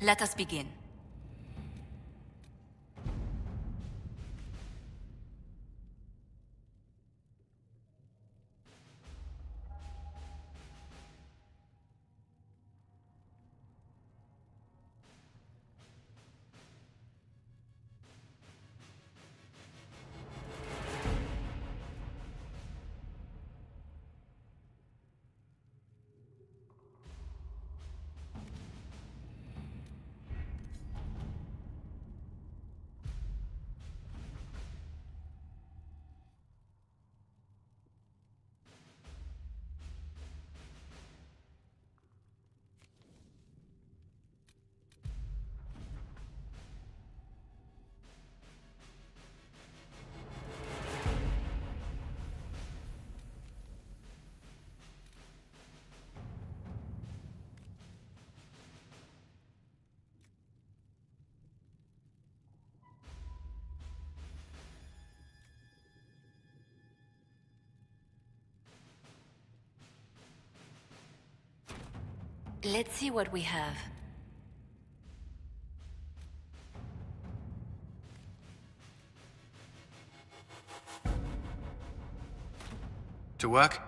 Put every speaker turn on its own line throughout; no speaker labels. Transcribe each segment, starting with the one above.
Let us begin. Let's see what we have.
To work?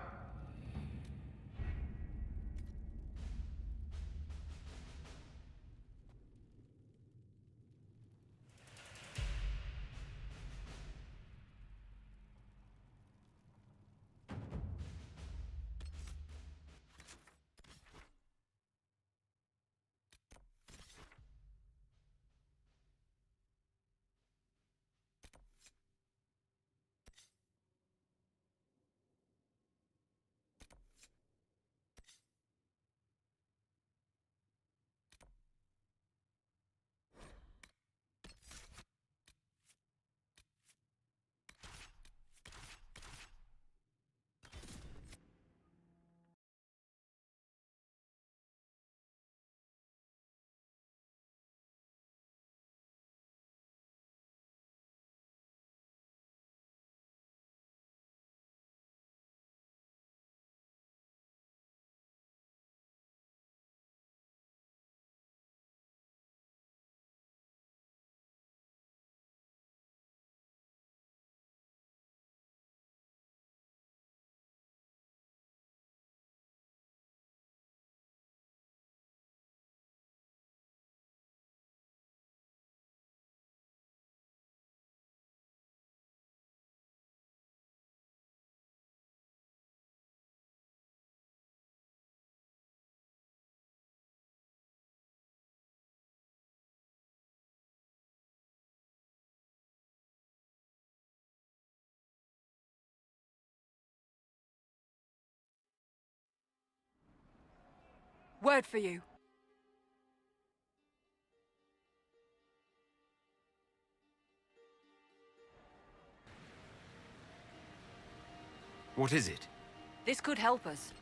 Word for you.
What is it?
This could help us.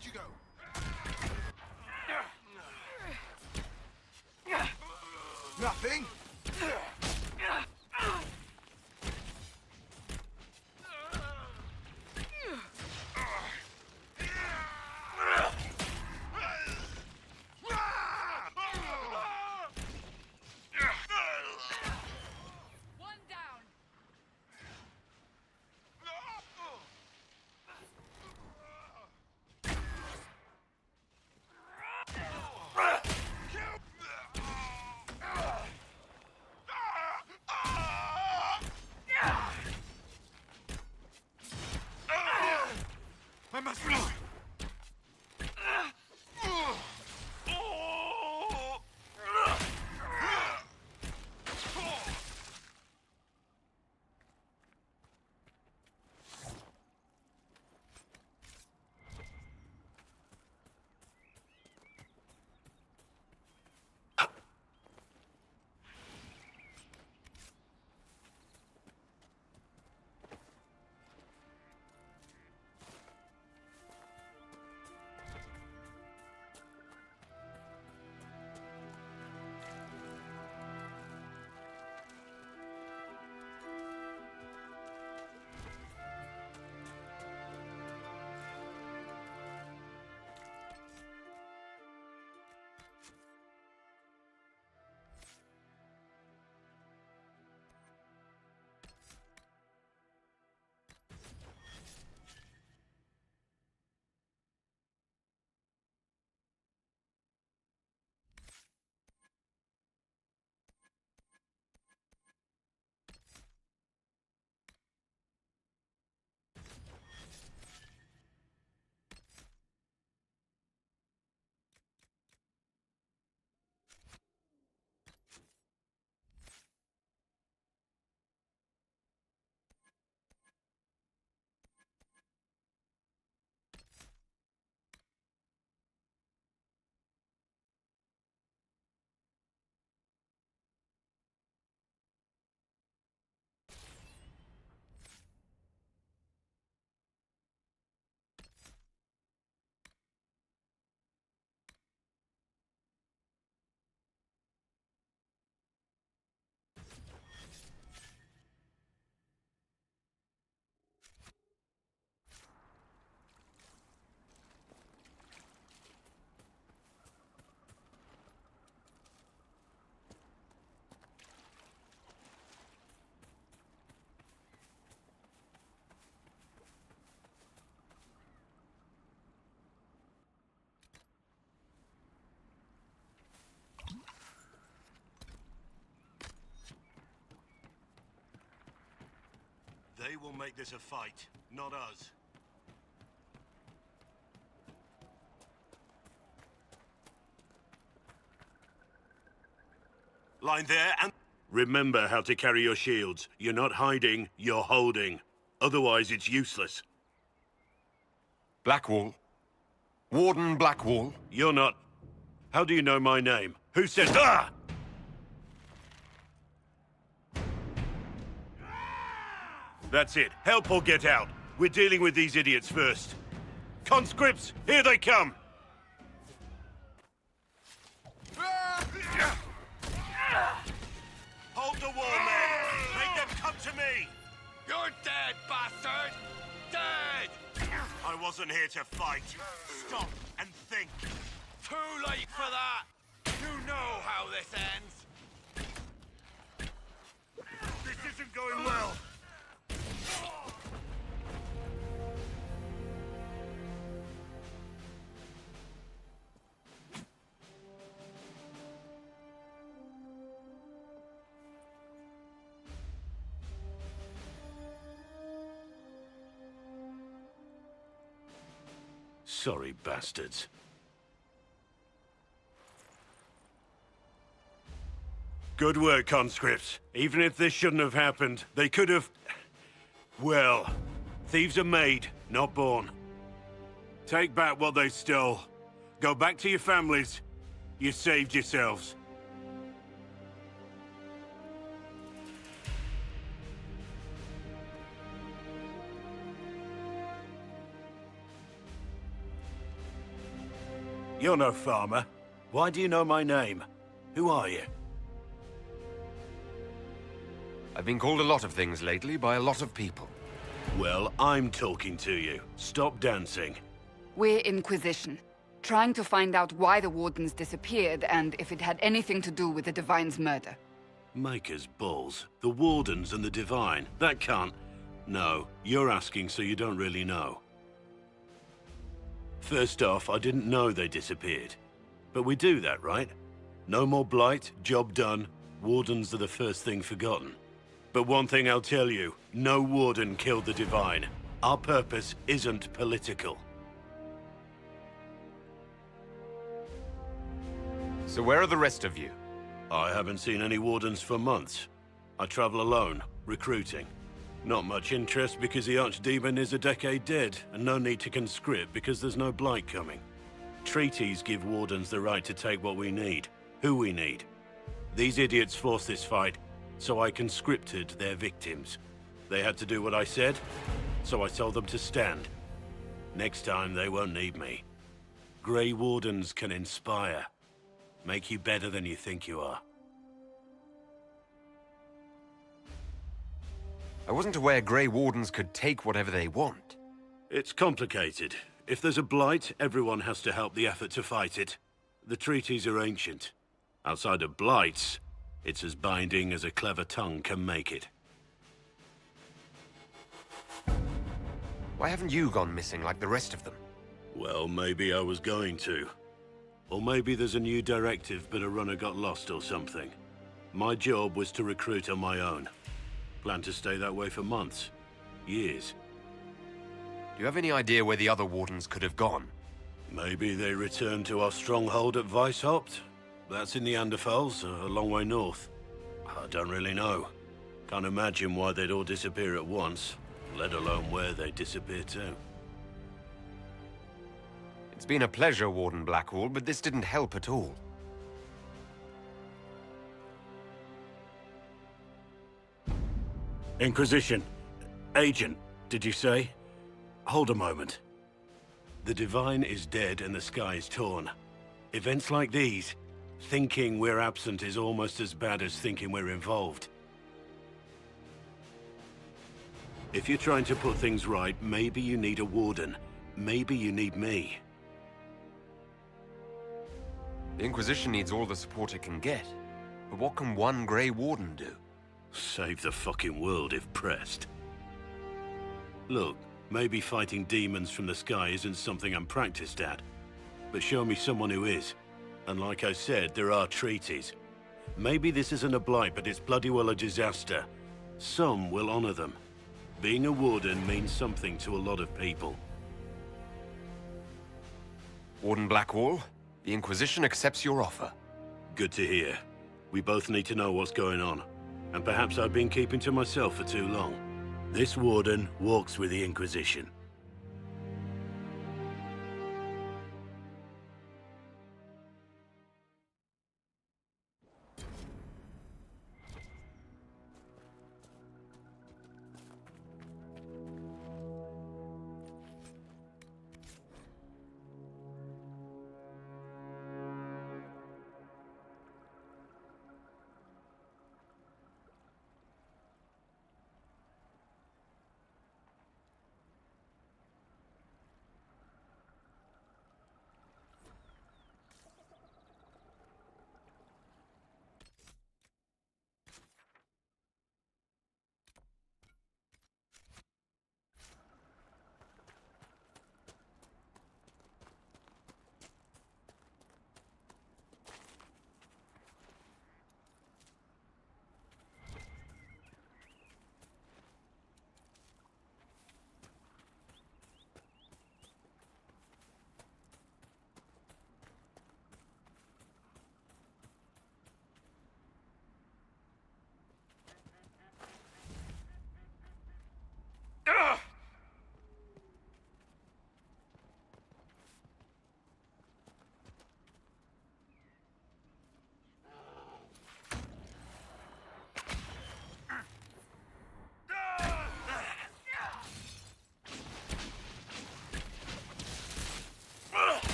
Where'd you go? Nothing?
They will make this a fight, not us. Line there and... Remember how to carry your shields. You're not hiding, you're holding. Otherwise, it's useless.
Blackwall. Warden Blackwall.
You're not... How do you know my name? Who said... Ah! That's it. Help or get out. We're dealing with these idiots first. Conscripts, here they come! Hold the wall, men! Make them come to me!
You're dead, bastard! Dead!
I wasn't here to fight. Stop and think.
Too late for that! You know how this ends!
This isn't going well. Sorry, bastards. Good work, conscripts. Even if this shouldn't have happened, they could have... Well, thieves are made, not born. Take back what they stole. Go back to your families. You saved yourselves. You're no farmer. Why do you know my name? Who are you?
I've been called a lot of things lately by a lot of people.
Well, I'm talking to you. Stop dancing.
We're Inquisition, trying to find out why the Wardens disappeared and if it had anything to do with the Divine's murder.
Maker's balls. The Wardens and the Divine. That can't... No, you're asking so you don't really know. First off, I didn't know they disappeared. But we do that, right? No more blight, job done. Wardens are the first thing forgotten. But one thing I'll tell you, no Warden killed the Divine. Our purpose isn't political.
So where are the rest of you?
I haven't seen any Wardens for months. I travel alone, recruiting. Not much interest because the Archdemon is a decade dead, and no need to conscript because there's no blight coming. Treaties give Wardens the right to take what we need, who we need. These idiots forced this fight, so I conscripted their victims. They had to do what I said, so I told them to stand. Next time they won't need me. Grey Wardens can inspire. Make you better than you think you are.
I wasn't aware Grey Wardens could take whatever they want.
It's complicated. If there's a blight, everyone has to help the effort to fight it. The treaties are ancient. Outside of blights, it's as binding as a clever tongue can make it.
Why haven't you gone missing like the rest of them?
Well, maybe I was going to. Or maybe there's a new directive but a runner got lost or something. My job was to recruit on my own. Plan to stay that way for months. Years.
Do you have any idea where the other Wardens could have gone?
Maybe they returned to our stronghold at Weishaupt. That's in the Anderfels, a long way north. I don't really know. Can't imagine why they'd all disappear at once, let alone where they'd disappear to.
It's been a pleasure, Warden Blackwall, but this didn't help at all.
Inquisition. Agent, did you say? Hold a moment. The Divine is dead and the sky is torn. Events like these, thinking we're absent is almost as bad as thinking we're involved. If you're trying to put things right, maybe you need a Warden. Maybe you need me.
The Inquisition needs all the support it can get. But what can one Grey Warden do?
Save the fucking world if pressed. Look, maybe fighting demons from the sky isn't something I'm practiced at. But show me someone who is. And like I said, there are treaties. Maybe this isn't a blight, but it's bloody well a disaster. Some will honor them. Being a warden means something to a lot of people.
Warden Blackwall, the Inquisition accepts your offer.
Good to hear. We both need to know what's going on. And perhaps I've been keeping to myself for too long. This warden walks with the Inquisition.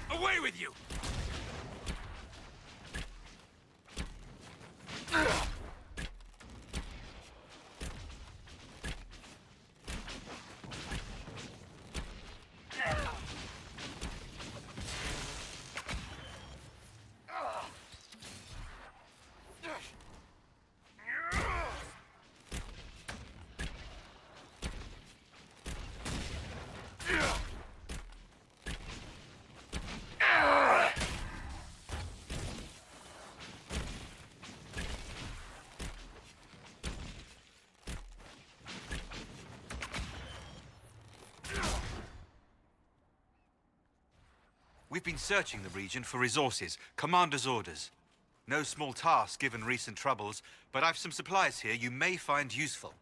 Away with you!
We've been searching the region for resources, commander's orders. No small task given recent troubles, but I've some supplies here you may find useful.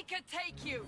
Make it take you!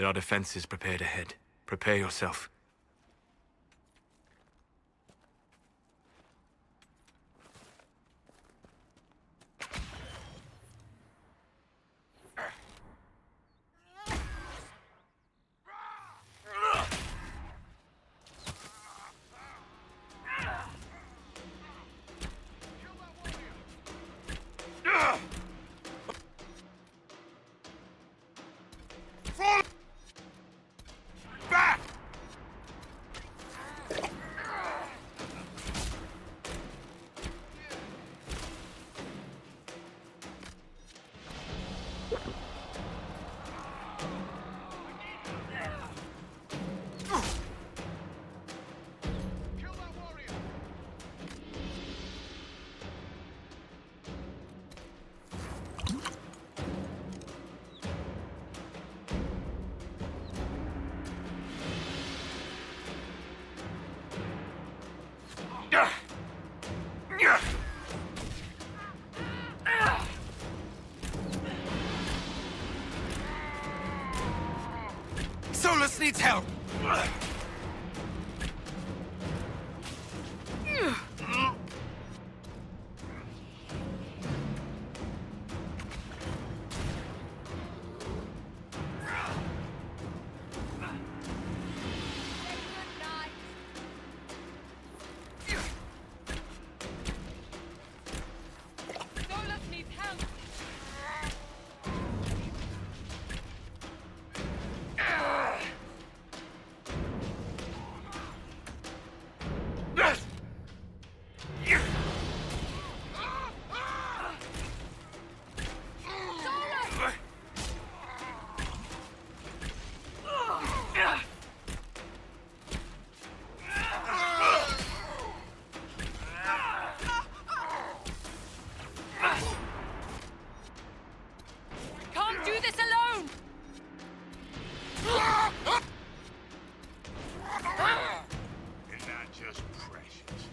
There are defenses prepared ahead. Prepare yourself.
Solus needs help!
Can't do this alone!
Isn't that just precious?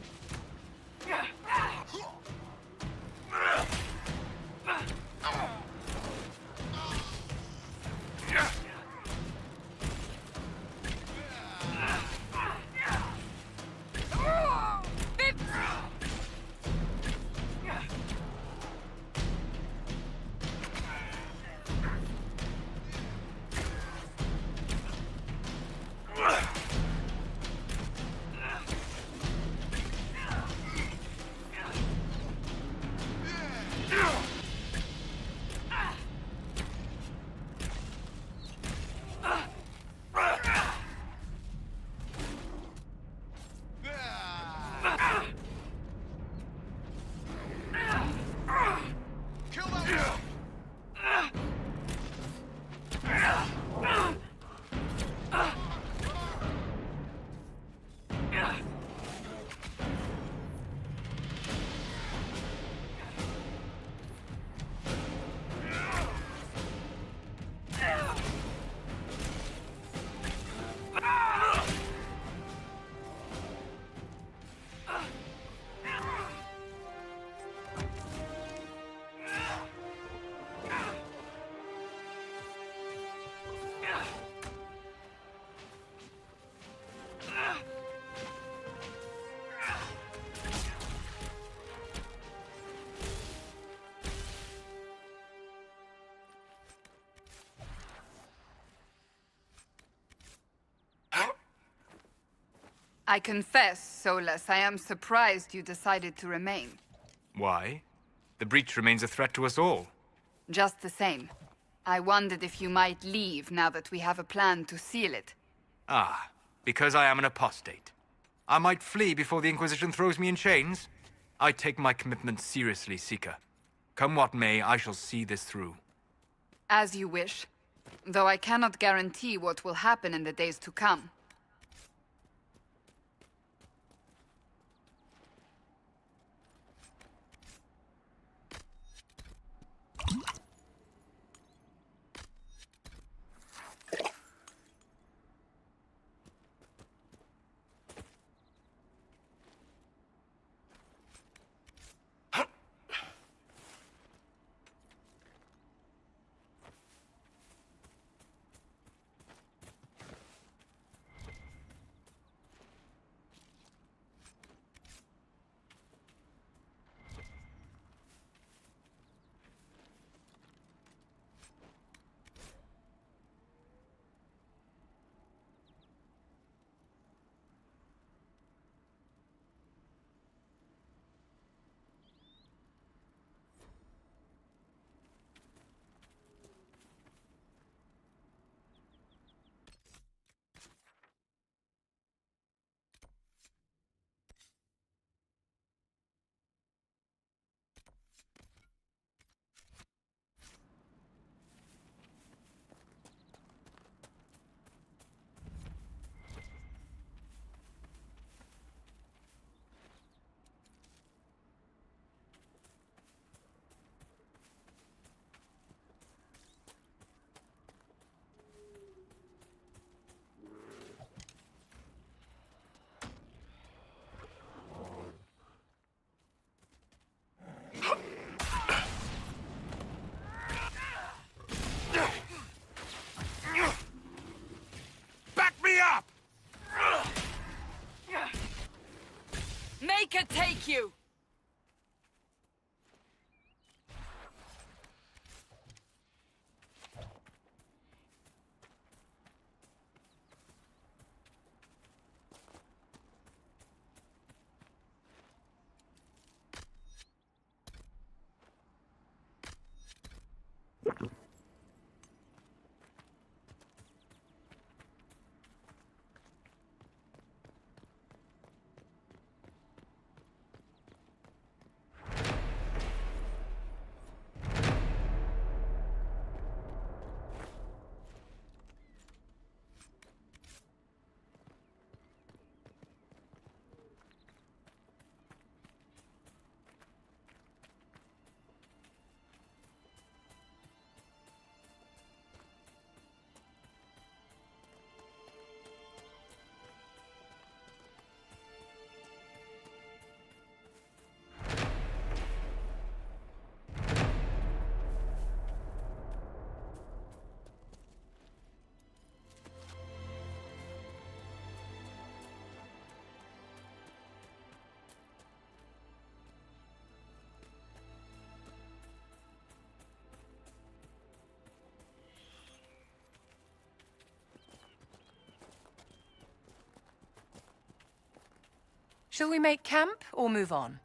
I confess, Solus, I am surprised you decided to remain.
Why? The breach remains a threat to us all.
Just the same. I wondered if you might leave now that we have a plan to seal it.
Ah, because I am an apostate. I might flee before the Inquisition throws me in chains. I take my commitment seriously, Seeker. Come what may, I shall see this through.
As you wish. Though I cannot guarantee what will happen in the days to come. Thank you!
Shall we make camp or move on?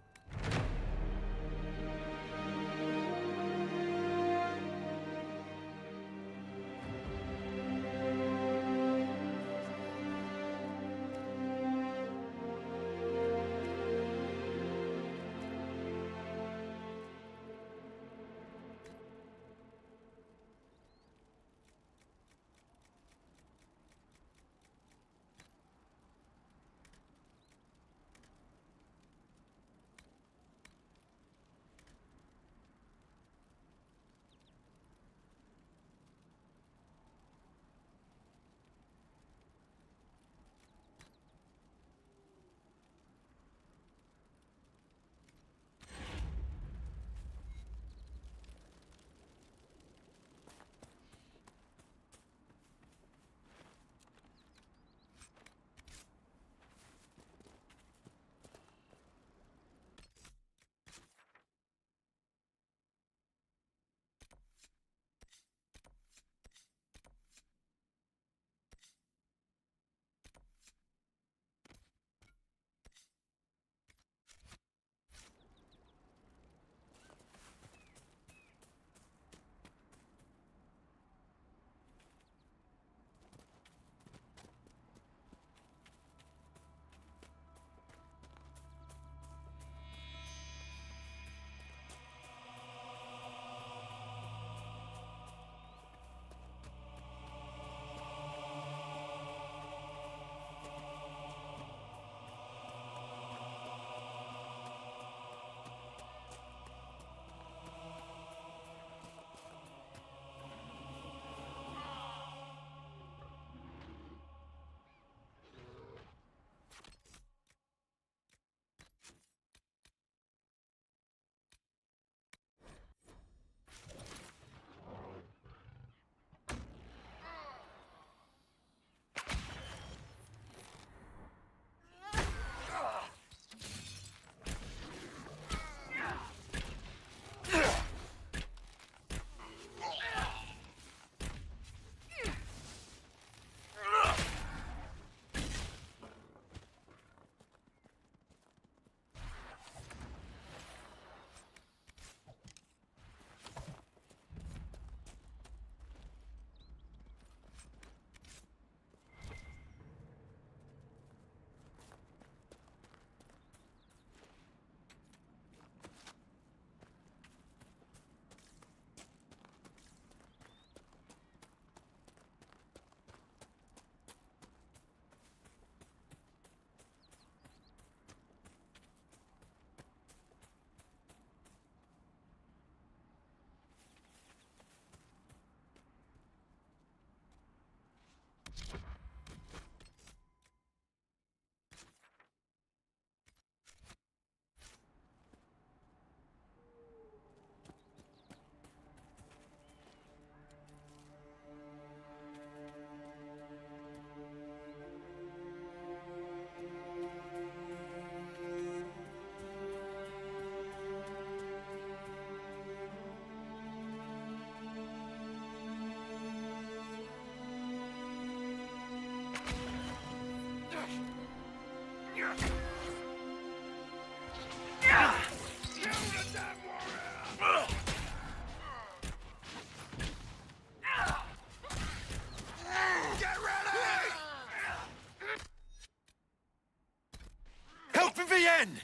again!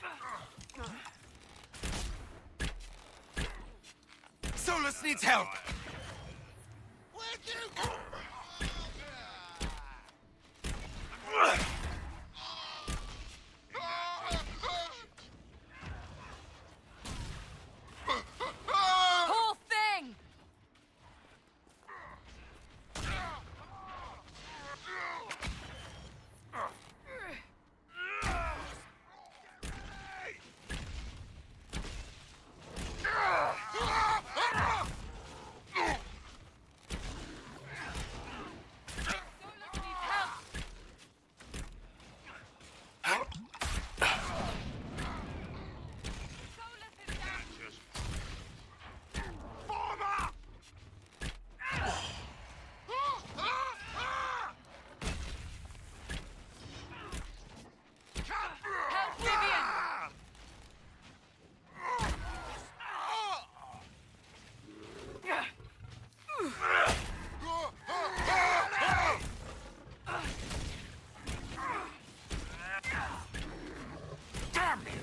Solus needs help!
Where'd you go?
Poor thing! Help Vivian!
Damn you!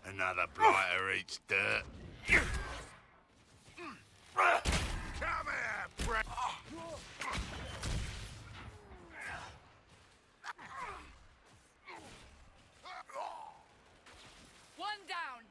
Another blighter eats dirt. Come here, Brett.
One down!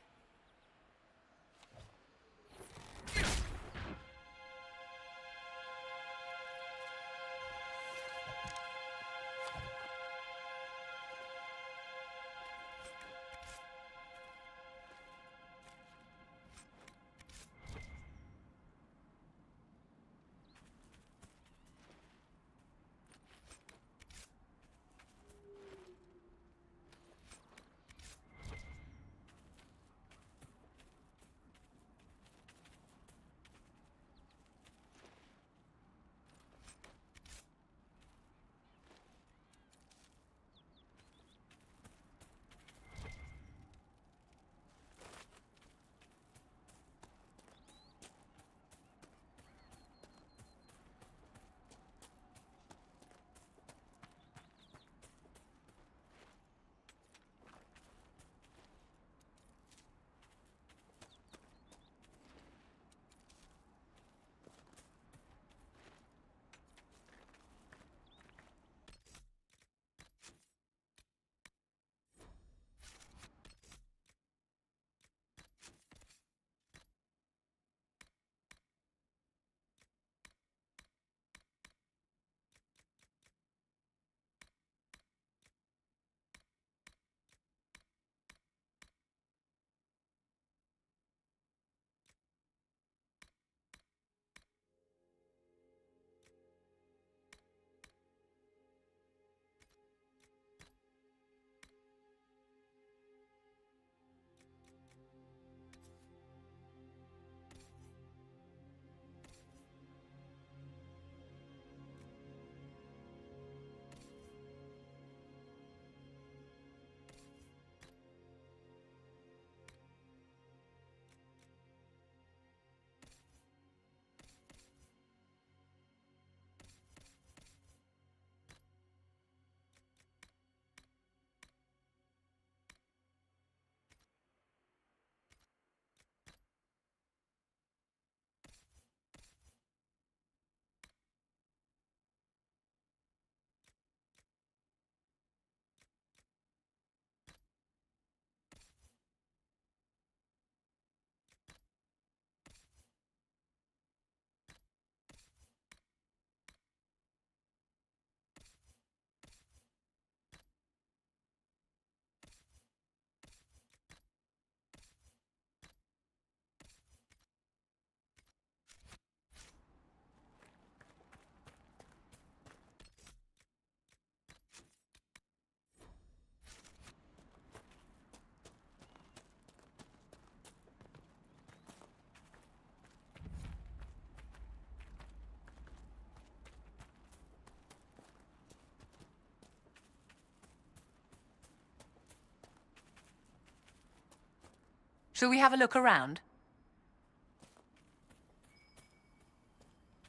Shall we have a look around?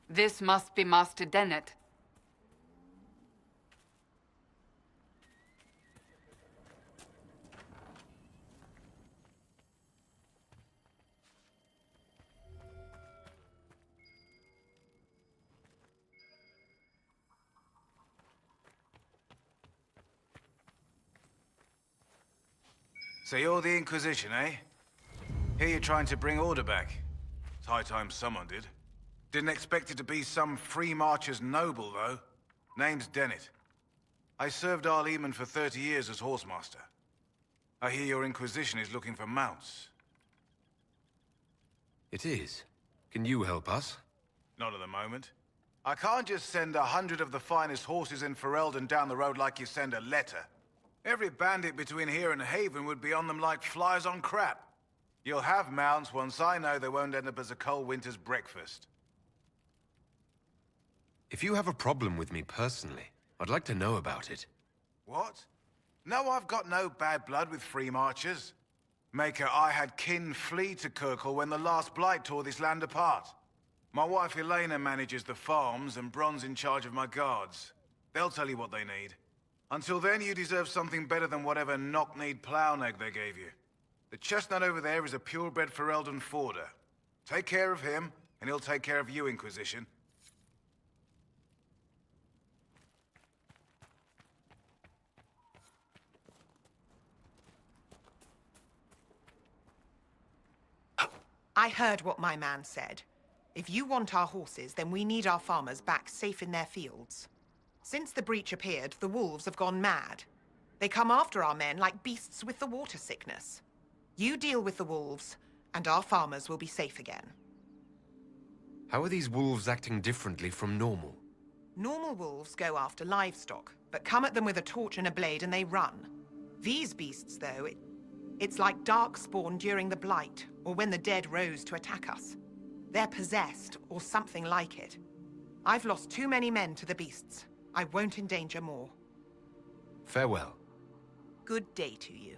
This must be Master Dennett.
So you're the Inquisition, eh? Here you're trying to bring order back. It's high time someone did. Didn't expect it to be some free marcher's noble, though. Name's Dennett. I served Arl Eamon for 30 years as horsemaster. I hear your Inquisition is looking for mounts.
It is. Can you help us?
Not at the moment. I can't just send 100 of the finest horses in Ferelden down the road like you send a letter. Every bandit between here and Haven would be on them like flies on crap. You'll have mounts once I know they won't end up as a cold winter's breakfast.
If you have a problem with me personally, I'd like to know about it.
What? No, I've got no bad blood with free marchers. Maker, I had kin flee to Kirkle when the last blight tore this land apart. My wife Elena manages the farms and Bron's in charge of my guards. They'll tell you what they need. Until then, you deserve something better than whatever knock-kneed plow-neg they gave you. The chestnut over there is a purebred Ferelden forder. Take care of him, and he'll take care of you, Inquisition.
I heard what my man said. If you want our horses, then we need our farmers back safe in their fields. Since the breach appeared, the wolves have gone mad. They come after our men like beasts with the water sickness. You deal with the wolves, and our farmers will be safe again.
How are these wolves acting differently from normal?
Normal wolves go after livestock, but come at them with a torch and a blade and they run. These beasts, though, it's like Darkspawn during the Blight, or when the dead rose to attack us. They're possessed, or something like it. I've lost too many men to the beasts. I won't endanger more.
Farewell.
Good day to you.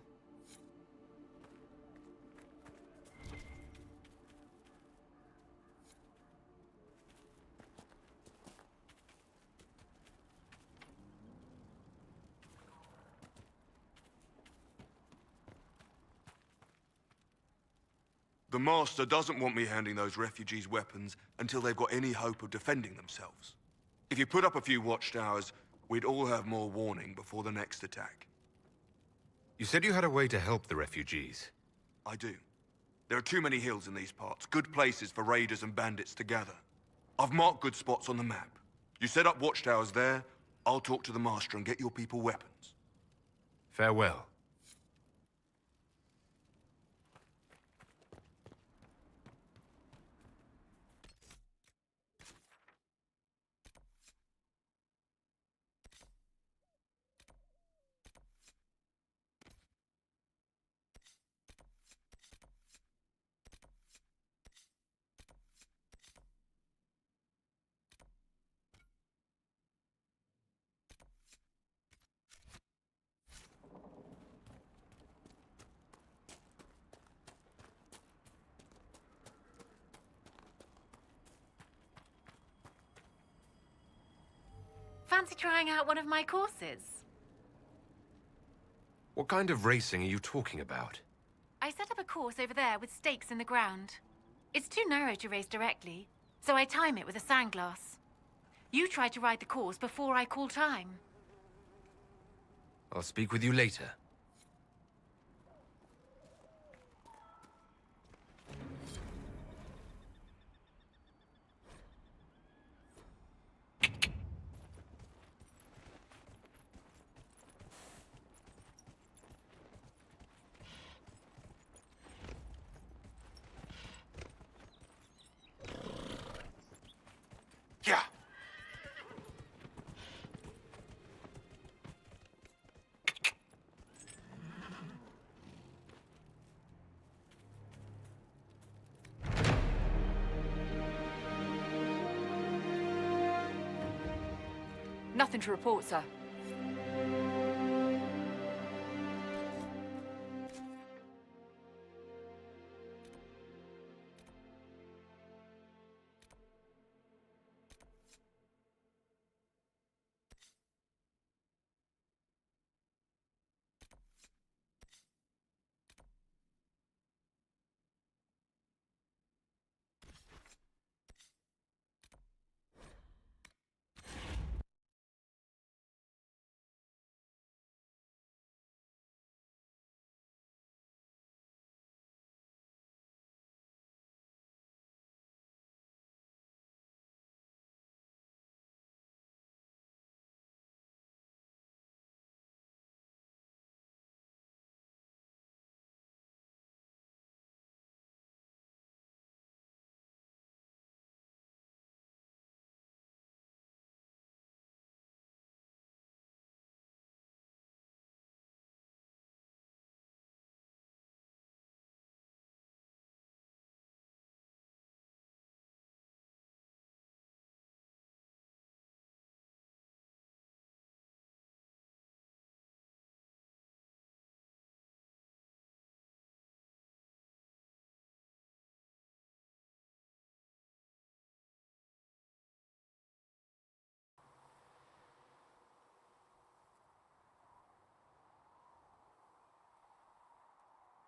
The Master doesn't want me handing those refugees weapons until they've got any hope of defending themselves. If you put up a few watchtowers, we'd all have more warning before the next attack.
You said you had a way to help the refugees.
I do. There are too many hills in these parts, good places for raiders and bandits to gather. I've marked good spots on the map. You set up watchtowers there, I'll talk to the Master and get your people weapons.
Farewell.
Fancy trying out one of my courses?
What kind of racing are you talking about?
I set up a course over there with stakes in the ground. It's too narrow to race directly, so I time it with a sandglass. You try to ride the course before I call time.
I'll speak with you later.
Yeah.
Nothing to report, sir.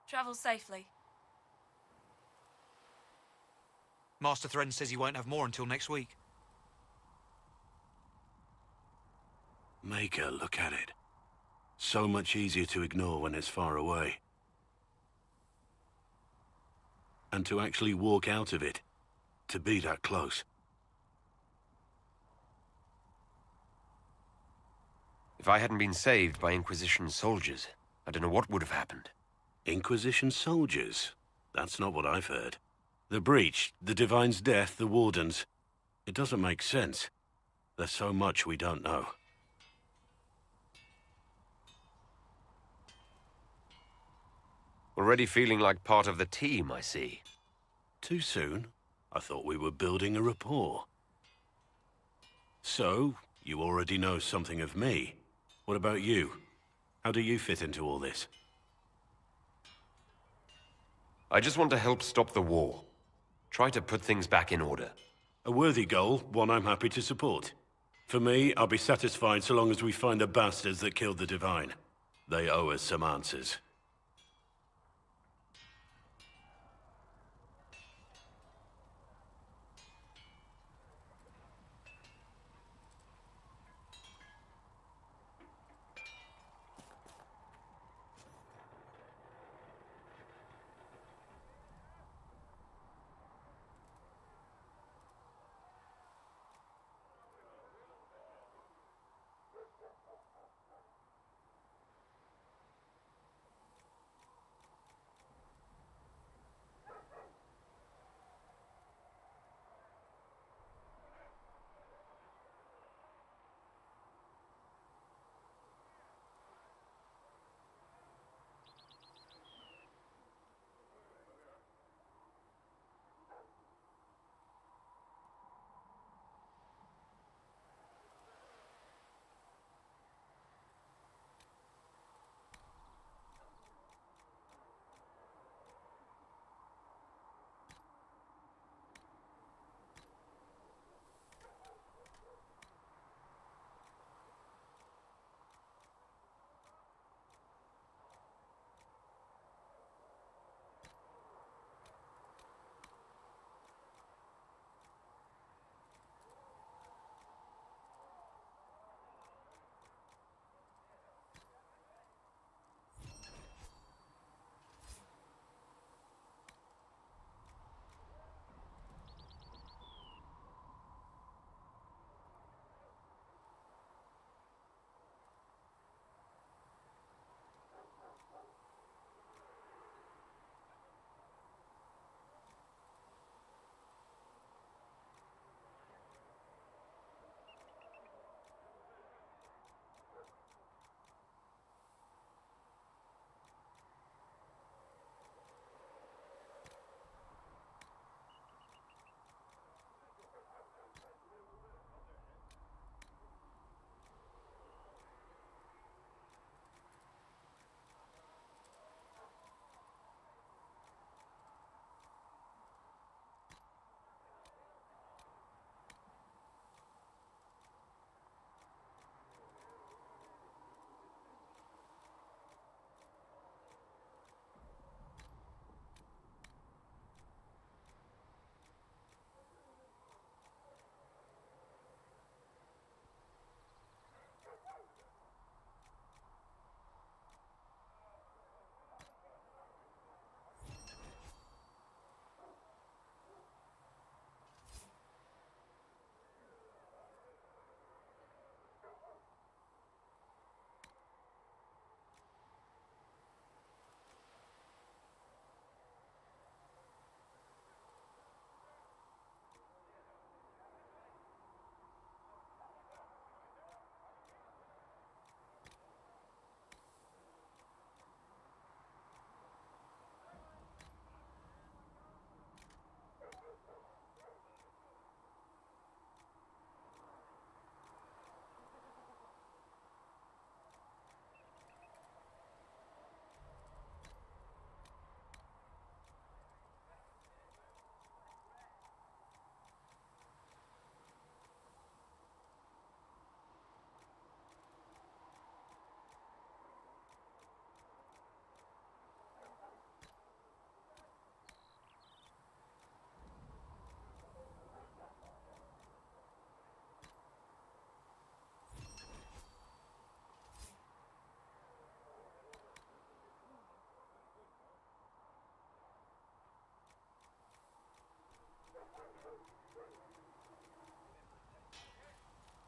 Travel safely.
Master Thren says he won't have more until next week.
Maker, look at it. So much easier to ignore when it's far away. And to actually walk out of it. To be that close.
If I hadn't been saved by Inquisition soldiers, I don't know what would have happened.
Inquisition soldiers? That's not what I've heard. The Breach, the Divine's death, the Wardens. It doesn't make sense. There's so much we don't know.
Already feeling like part of the team, I see.
Too soon? I thought we were building a rapport. So, you already know something of me. What about you? How do you fit into all this?
I just want to help stop the war. Try to put things back in order.
A worthy goal, one I'm happy to support. For me, I'll be satisfied so long as we find the bastards that killed the Divine. They owe us some answers.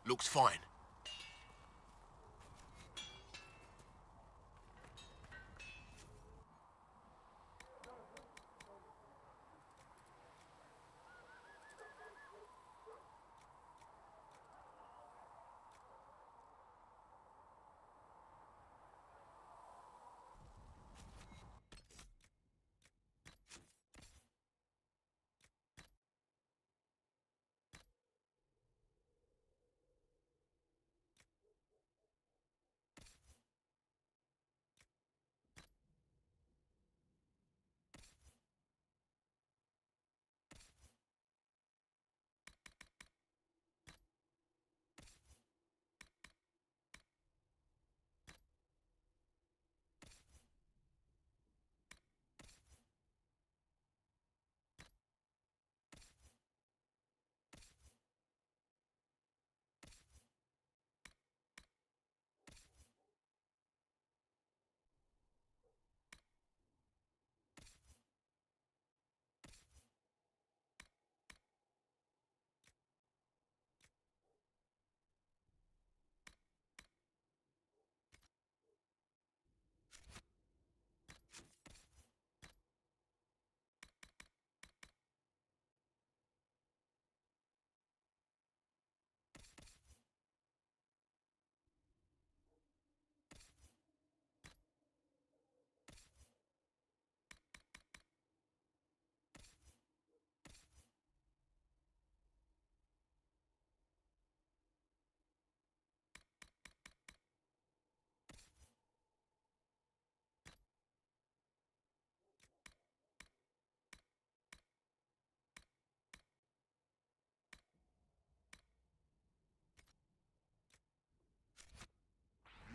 Looks fine.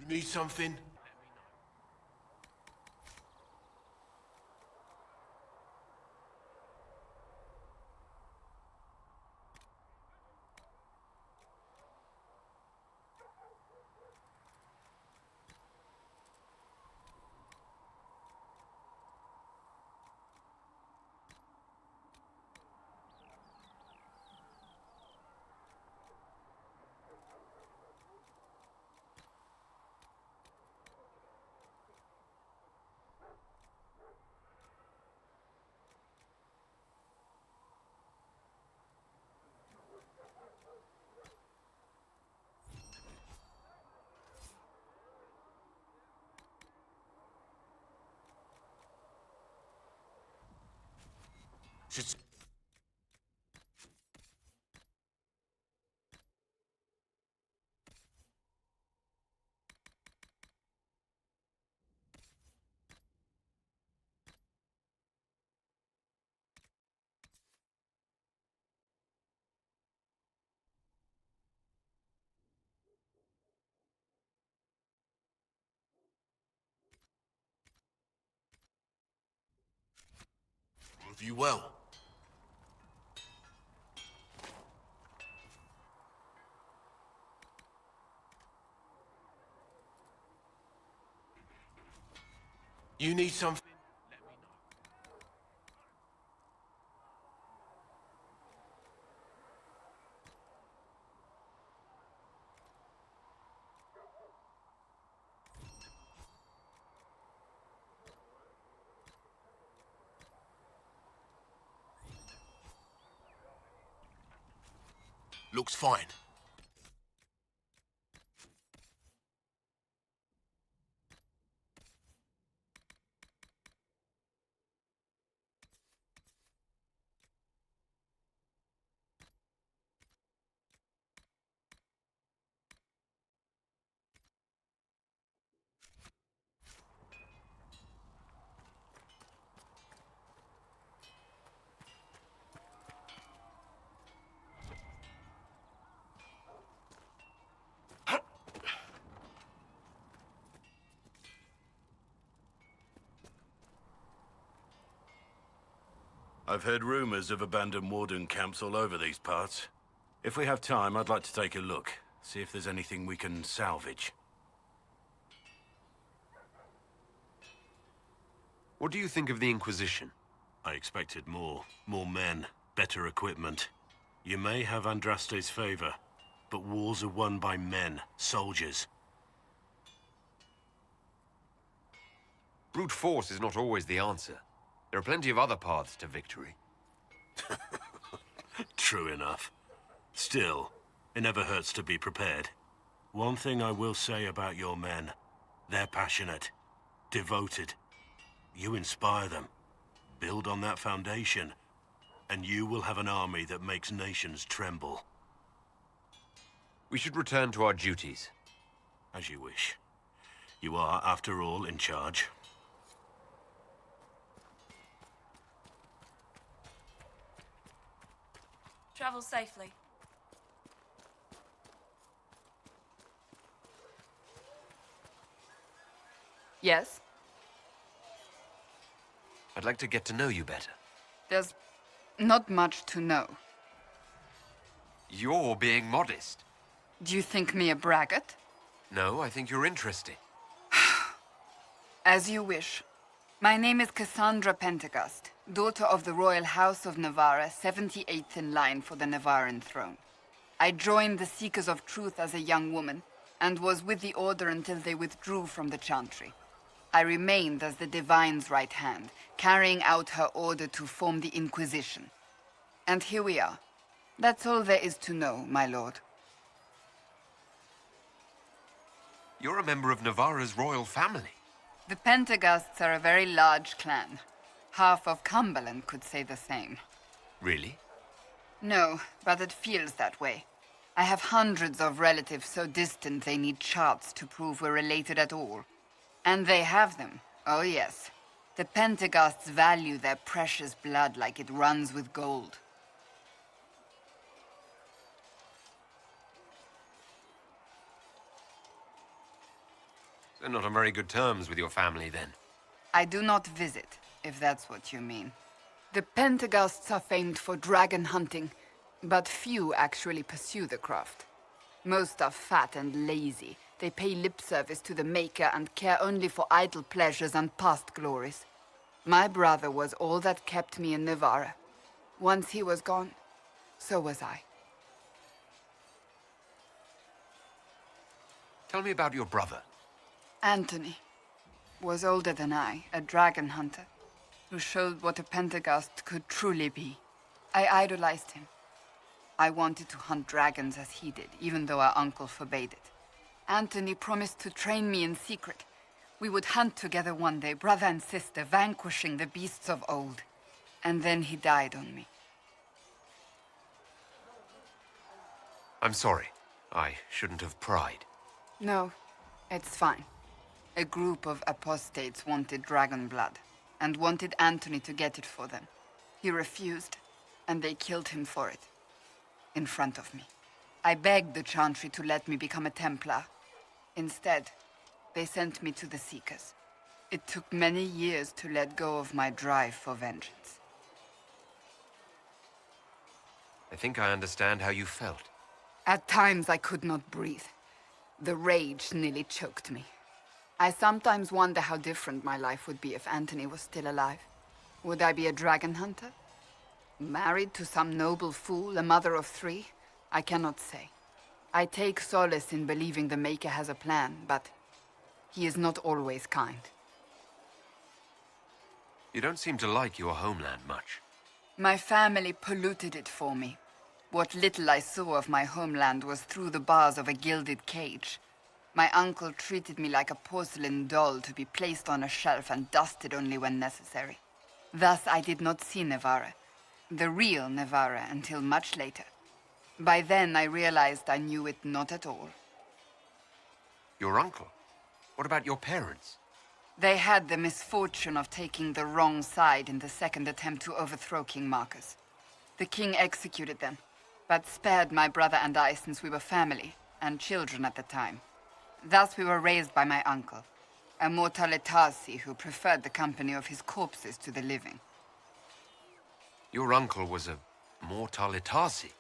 You need something? Should... Review well. You need something? Let me know. Looks fine.
I've heard rumors of abandoned warden camps all over these parts. If we have time, I'd like to take a look, see if there's anything we can salvage.
What do you think of the Inquisition?
I expected more. More men, better equipment. You may have Andraste's favor, but wars are won by men, soldiers.
Brute force is not always the answer. There are plenty of other paths to victory.
True enough. Still, it never hurts to be prepared. One thing I will say about your men. They're passionate, devoted. You inspire them. Build on that foundation, and you will have an army that makes nations tremble.
We should return to our duties.
As you wish. You are, after all, in charge.
Travel safely.
Yes?
I'd like to get to know you better.
There's not much to know.
You're being modest.
Do you think me a braggart?
No, I think you're interesting.
As you wish. My name is Cassandra Pentecost, daughter of the royal house of Navarra, 78th in line for the Navarran throne. I joined the Seekers of Truth as a young woman, and was with the Order until they withdrew from the Chantry. I remained as the Divine's right hand, carrying out her order to form the Inquisition. And here we are. That's all there is to know, my lord.
You're a member of Navarra's royal family.
The Pentecosts are a very large clan. Half of Cumberland could say the same.
Really?
No, but it feels that way. I have hundreds of relatives so distant they need charts to prove we're related at all. And they have them. Oh yes. The Pentecosts value their precious blood like it runs with gold.
They're not on very good terms with your family, then.
I do not visit, if that's what you mean. The Pentecosts are famed for dragon hunting, but few actually pursue the craft. Most are fat and lazy. They pay lip service to the Maker and care only for idle pleasures and past glories. My brother was all that kept me in Navarra. Once he was gone, so was I.
Tell me about your brother.
Anthony was older than I, a dragon hunter, who showed what a Pentecost could truly be. I idolized him. I wanted to hunt dragons as he did, even though our uncle forbade it. Anthony promised to train me in secret. We would hunt together one day, brother and sister, vanquishing the beasts of old. And then he died on me.
I'm sorry. I shouldn't have pried.
No, it's fine. A group of apostates wanted dragon blood, and wanted Anthony to get it for them. He refused, and they killed him for it. In front of me. I begged the Chantry to let me become a Templar. Instead, they sent me to the Seekers. It took many years to let go of my drive for vengeance.
I think I understand how you felt.
At times I could not breathe. The rage nearly choked me. I sometimes wonder how different my life would be if Anthony was still alive. Would I be a dragon hunter? Married to some noble fool, a mother of 3? I cannot say. I take solace in believing the Maker has a plan, but he is not always kind.
You don't seem to like your homeland much.
My family polluted it for me. What little I saw of my homeland was through the bars of a gilded cage. My uncle treated me like a porcelain doll to be placed on a shelf and dusted only when necessary. Thus I did not see Navarra, the real Navarra, until much later. By then I realized I knew it not at all.
Your uncle? What about your parents?
They had the misfortune of taking the wrong side in the second attempt to overthrow King Marcus. The king executed them, but spared my brother and I since we were family, and children at the time. Thus we were raised by my uncle, a Mortalitasi who preferred the company of his corpses to the living.
Your uncle was a Mortalitasi?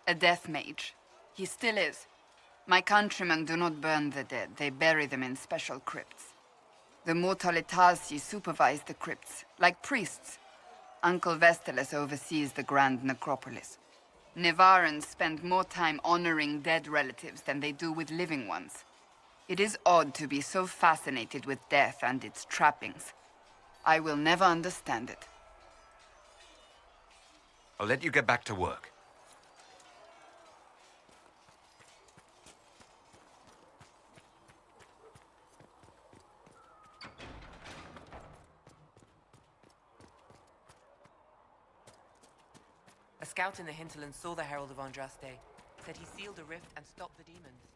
A death mage. He still is. My countrymen do not burn the dead, they bury them in special crypts. The Mortalitasi supervise the crypts, like priests. Uncle Vestalis oversees the grand necropolis. Nevarans spend more time honoring dead relatives than they do with living ones. It is odd to be so fascinated with death and its trappings. I will never understand it.
I'll let you get back to work.
A scout in the hinterland saw the Herald of Andraste. Said he sealed a rift and stopped the demons.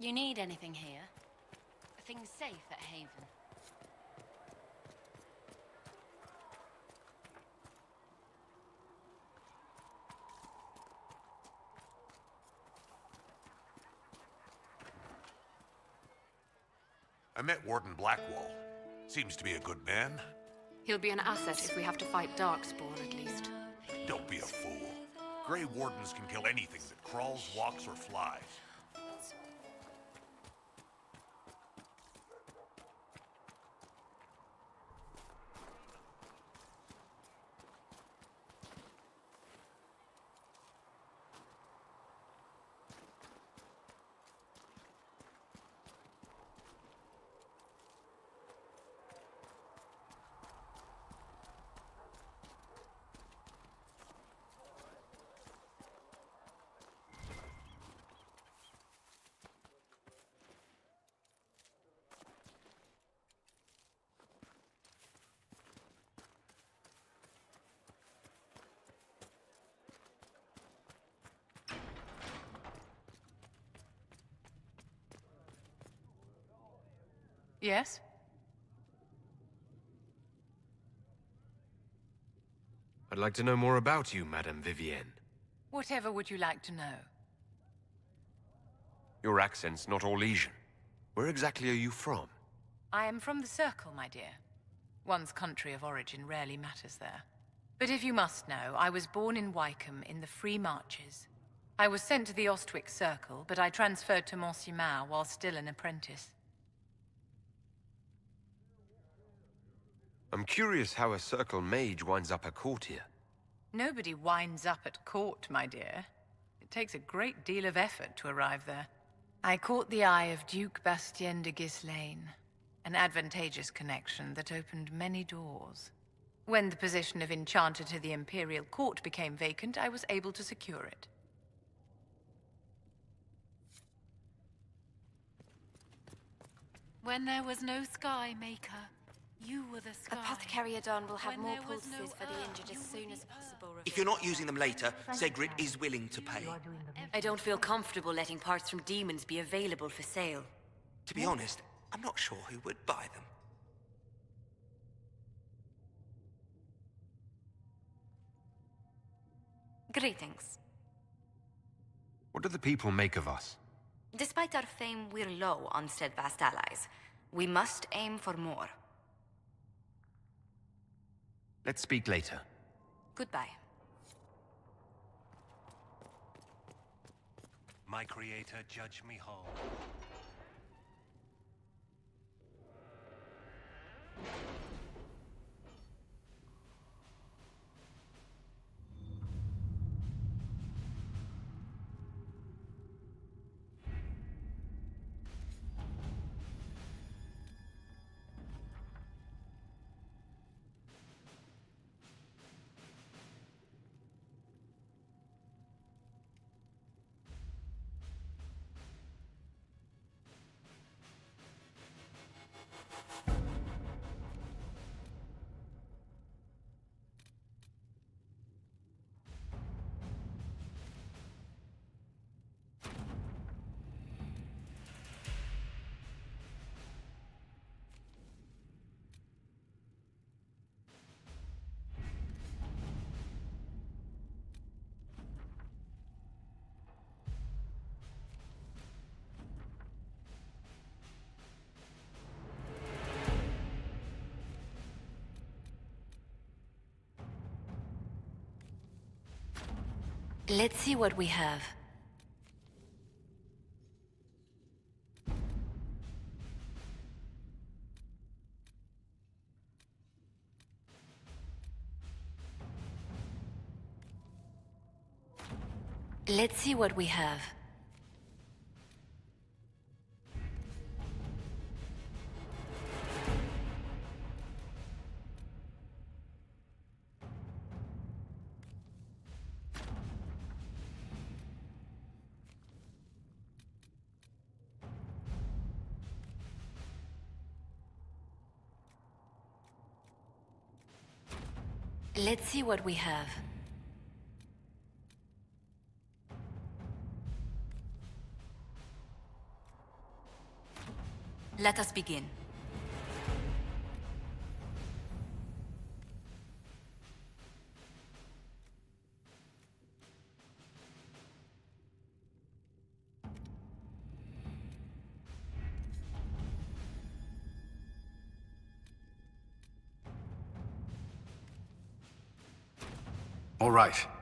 You need anything here? Are things safe at Haven?
I met Warden Blackwall. Seems to be a good man.
He'll be an asset if we have to fight Darkspawn, at least.
Don't be a fool. Grey Wardens can kill anything that crawls, walks, or flies.
Yes?
I'd like to know more about you, Madame Vivienne.
Whatever would you like to know?
Your accent's not Orlesian. Where exactly are you from?
I am from the Circle, my dear. One's country of origin rarely matters there. But if you must know, I was born in Wycombe in the Free Marches. I was sent to the Ostwick Circle, but I transferred to Monsignor while still an apprentice.
I'm curious how a Circle mage winds up a courtier.
Nobody winds up at court, my dear. It takes a great deal of effort to arrive there. I caught the eye of Duke Bastien de Ghislaine, an advantageous connection that opened many doors. When the position of Enchanter to the Imperial Court became vacant, I was able to secure it.
When there was no Sky Maker, you were the sky.
Apothecary Adon will have
When
more
there was
poultices
no
for the
earth,
injured as soon as possible.
If you're not using them later, Segrid is willing to pay.
I don't feel comfortable letting parts from demons be available for sale.
To be honest, I'm not sure who would buy them.
Greetings.
What do the people make of us?
Despite our fame, we're low on steadfast allies. We must aim for more.
Let's speak later.
Goodbye.
My creator, judge me whole.
Let's see what we have. Let's see what we have. Let's see what we have. Let us begin.
All right.